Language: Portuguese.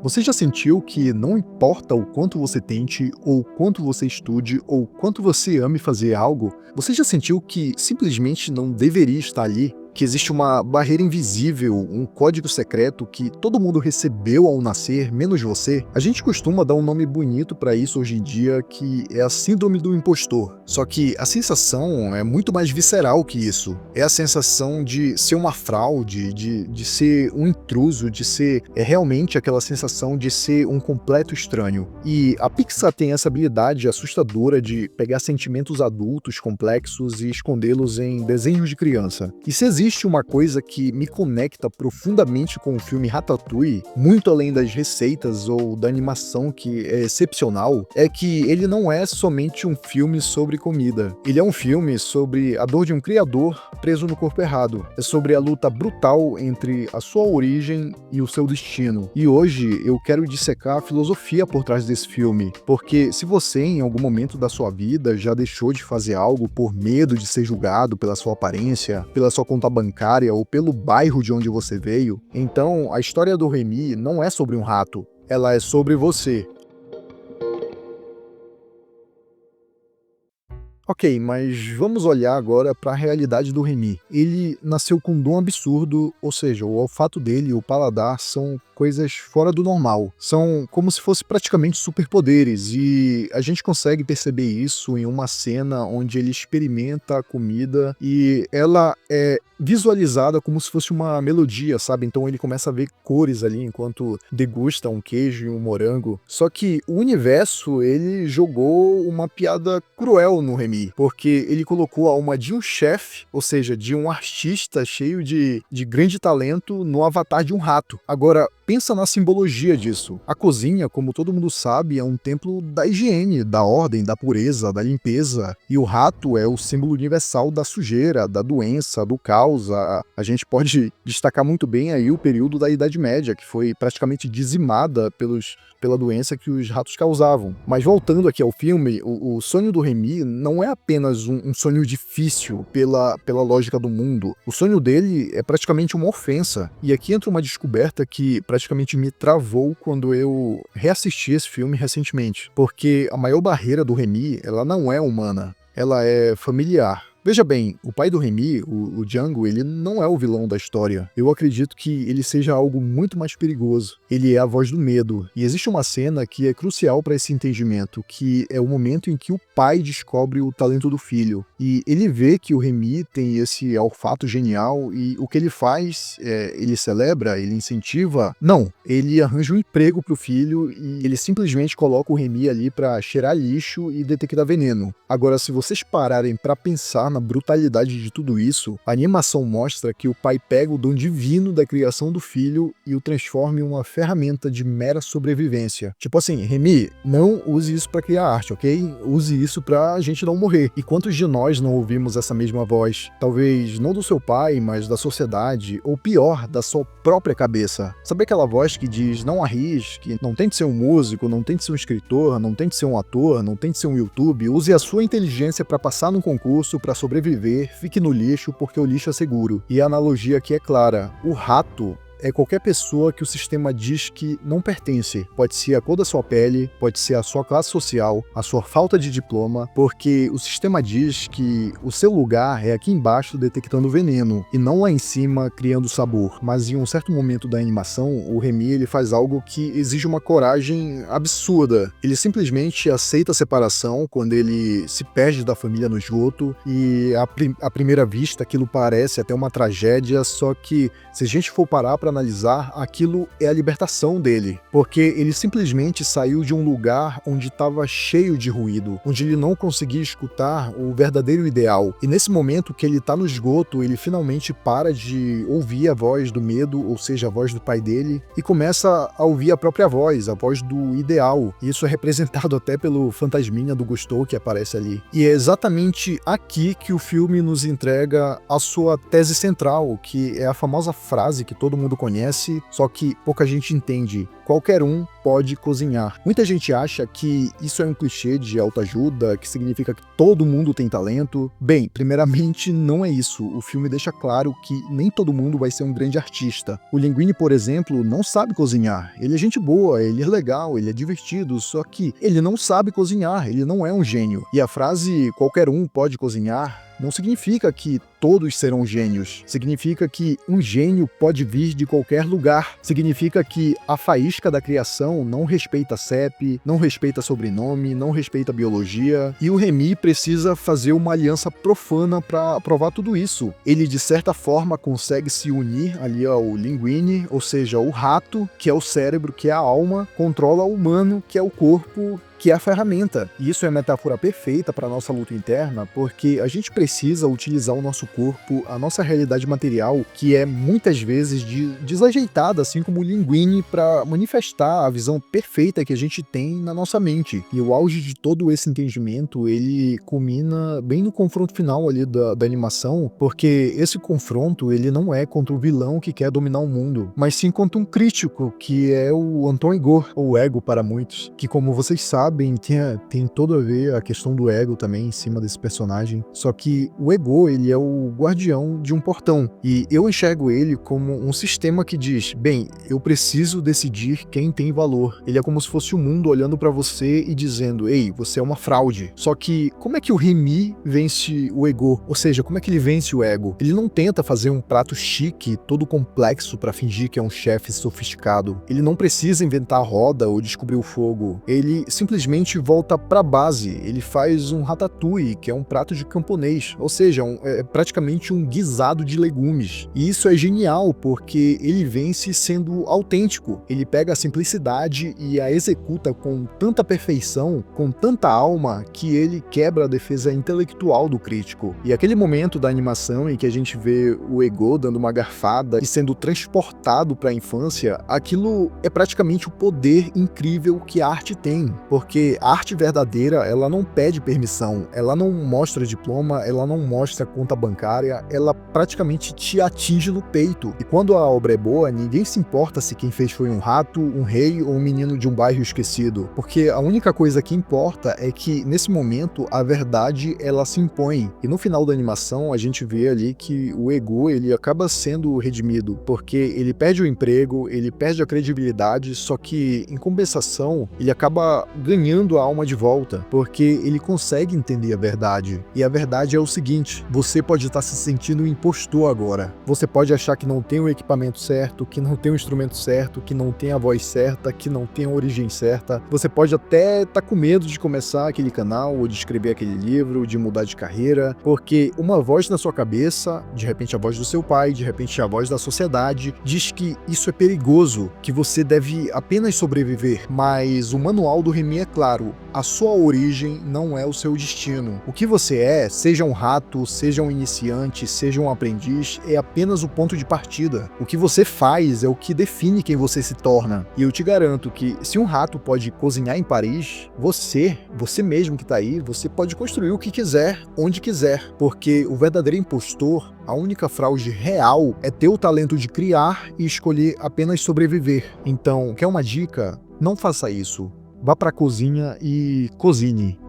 Você já sentiu que não importa o quanto você tente, ou o quanto você estude, ou o quanto você ame fazer algo, você já sentiu que simplesmente não deveria estar ali? Que existe uma barreira invisível, um código secreto que todo mundo recebeu ao nascer, menos você? A gente costuma dar um nome bonito pra isso hoje em dia, que é a síndrome do impostor. Só que a sensação é muito mais visceral que isso. É a sensação de ser uma fraude, de ser um intruso, de ser realmente aquela sensação de ser um completo estranho. E a Pixar tem essa habilidade assustadora de pegar sentimentos adultos complexos e escondê-los em desenhos de criança. E se existe uma coisa que me conecta profundamente com o filme Ratatouille, muito além das receitas ou da animação que é excepcional, é que ele não é somente um filme sobre comida. Ele é um filme sobre a dor de um criador preso no corpo errado. É sobre a luta brutal entre a sua origem e o seu destino. E hoje eu quero dissecar a filosofia por trás desse filme, porque se você em algum momento da sua vida já deixou de fazer algo por medo de ser julgado pela sua aparência, pela sua conta bancária ou pelo bairro de onde você veio, então a história do Remy não é sobre um rato, ela é sobre você. Ok, mas vamos olhar agora para a realidade do Remy. Ele nasceu com um dom absurdo, ou seja, o olfato dele e o paladar são coisas fora do normal. São como se fosse praticamente superpoderes, e a gente consegue perceber isso em uma cena onde ele experimenta a comida e ela é visualizada como se fosse uma melodia, sabe? Então ele começa a ver cores ali enquanto degusta um queijo e um morango. Só que o universo, ele jogou uma piada cruel no Remy, porque ele colocou a alma de um chefe, ou seja, de um artista cheio de grande talento, no avatar de um rato. Agora, pensa na simbologia disso. A cozinha, como todo mundo sabe, é um templo da higiene, da ordem, da pureza, da limpeza. E o rato é o símbolo universal da sujeira, da doença, do caos. A gente pode destacar muito bem aí o período da Idade Média, que foi praticamente dizimada pela doença que os ratos causavam. Mas voltando aqui ao filme, o sonho do Remy não é apenas um sonho difícil pela lógica do mundo. O sonho dele é praticamente uma ofensa. E aqui entra uma descoberta que praticamente me travou quando eu reassisti esse filme recentemente. Porque a maior barreira do Remy, ela não é humana, ela é familiar. Veja bem, o pai do Remy, o Django, ele não é o vilão da história. Eu acredito que ele seja algo muito mais perigoso. Ele é a voz do medo. E existe uma cena que é crucial para esse entendimento, que é o momento em que o pai descobre o talento do filho. E ele vê que o Remy tem esse olfato genial e o que ele faz, ele celebra, ele incentiva? Não, ele arranja um emprego pro filho e ele simplesmente coloca o Remy ali para cheirar lixo e detectar veneno. Agora, se vocês pararem para pensar na brutalidade de tudo isso, a animação mostra que o pai pega o dom divino da criação do filho e o transforma em uma ferramenta de mera sobrevivência. Tipo assim, Remy, não use isso pra criar arte, ok? Use isso pra gente não morrer. E quantos de nós não ouvimos essa mesma voz? Talvez não do seu pai, mas da sociedade, ou pior, da sua própria cabeça. Sabe aquela voz que diz, não arrisque, não tente ser um músico, não tente ser um escritor, não tente ser um ator, não tente ser um YouTube, use a sua inteligência pra passar num concurso, pra sobreviver, fique no lixo porque o lixo é seguro. E a analogia aqui é clara, o rato é qualquer pessoa que o sistema diz que não pertence. Pode ser a cor da sua pele, pode ser a sua classe social, a sua falta de diploma, porque o sistema diz que o seu lugar é aqui embaixo detectando veneno, e não lá em cima criando sabor. Mas em um certo momento da animação, o Remy ele faz algo que exige uma coragem absurda. Ele simplesmente aceita a separação quando ele se perde da família no esgoto, e à primeira vista aquilo parece até uma tragédia, só que se a gente for parar para analisar, aquilo é a libertação dele, porque ele simplesmente saiu de um lugar onde estava cheio de ruído, onde ele não conseguia escutar o verdadeiro ideal. E nesse momento que ele está no esgoto, ele finalmente para de ouvir a voz do medo, ou seja, a voz do pai dele, e começa a ouvir a própria voz, a voz do ideal. E isso é representado até pelo fantasminha do Gusteau que aparece ali. E é exatamente aqui que o filme nos entrega a sua tese central, que é a famosa frase que todo mundo conhece, só que pouca gente entende. qualquer um pode cozinhar. Muita gente acha que isso é um clichê de autoajuda, que significa que todo mundo tem talento. Bem, primeiramente não é isso. O filme deixa claro que nem todo mundo vai ser um grande artista. O Linguini, por exemplo, não sabe cozinhar. Ele é gente boa, ele é legal, ele é divertido, só que ele não sabe cozinhar, ele não é um gênio. E a frase qualquer um pode cozinhar não significa que todos serão gênios. Significa que um gênio pode vir de qualquer lugar. Significa que a faísca da criação não respeita CEP, não respeita sobrenome, não respeita biologia. E o Remy precisa fazer uma aliança profana para provar tudo isso. Ele, de certa forma, consegue se unir ali ao Linguini, ou seja, o rato, que é o cérebro, que é a alma, controla o humano, que é o corpo, que é a ferramenta. E isso é a metáfora perfeita para a nossa luta interna, porque a gente precisa utilizar o nosso corpo, a nossa realidade material, que é muitas vezes desajeitada, assim como o Linguini, para manifestar a visão perfeita que a gente tem na nossa mente. E o auge de todo esse entendimento, ele culmina bem no confronto final ali da animação, porque esse confronto, ele não é contra o vilão que quer dominar o mundo, mas sim contra um crítico, que é o Anton Ego, ou Ego para muitos, que, como vocês sabem, tem todo a ver a questão do ego também em cima desse personagem. Só que o Ego, ele é o guardião de um portão. E eu enxergo ele como um sistema que diz, bem, eu preciso decidir quem tem valor. Ele é como se fosse o mundo olhando pra você e dizendo, ei, você é uma fraude. Só que como é que o Remy vence o Ego? Ou seja, como é que ele vence o ego? Ele não tenta fazer um prato chique, todo complexo pra fingir que é um chefe sofisticado. Ele não precisa inventar a roda ou descobrir o fogo. Ele simplesmente volta pra base. Ele faz um ratatouille, que é um prato de camponês, ou seja, é praticamente um guisado de legumes. E isso é genial, porque ele vence sendo autêntico. Ele pega a simplicidade e a executa com tanta perfeição, com tanta alma, que ele quebra a defesa intelectual do crítico. E aquele momento da animação em que a gente vê o Ego dando uma garfada e sendo transportado para a infância, aquilo é praticamente o poder incrível que a arte tem, porque a arte verdadeira, ela não pede permissão, ela não mostra diploma, ela não mostra conta bancária, ela praticamente te atinge no peito. E quando a obra é boa, ninguém se importa se quem fez foi um rato, um rei ou um menino de um bairro esquecido, porque a única coisa que importa é que, nesse momento, a verdade, ela se impõe. E no final da animação, a gente vê ali que o Ego, ele acaba sendo redimido, porque ele perde o emprego, ele perde a credibilidade, só que, em compensação, ele acaba ganhando a alma de volta, porque ele consegue entender a verdade. E a verdade é o seguinte, você pode estar se sentindo um impostor agora. Você pode achar que não tem o equipamento certo, que não tem o instrumento certo, que não tem a voz certa, que não tem a origem certa. Você pode até estar com medo de começar aquele canal, ou de escrever aquele livro, de mudar de carreira, porque uma voz na sua cabeça, de repente a voz do seu pai, de repente a voz da sociedade, diz que isso é perigoso, que você deve apenas sobreviver. Mas o manual do Remy é claro, a sua origem não é o seu destino. O que você é, seja um rato, seja um iniciante, seja um aprendiz, é apenas o ponto de partida. O que você faz é o que define quem você se torna. E eu te garanto que se um rato pode cozinhar em Paris, você mesmo que tá aí, você pode construir o que quiser, onde quiser, porque o verdadeiro impostor, a única fraude real é ter o talento de criar e escolher apenas sobreviver. Então, quer uma dica? Não faça isso. Vá pra cozinha e cozinhe.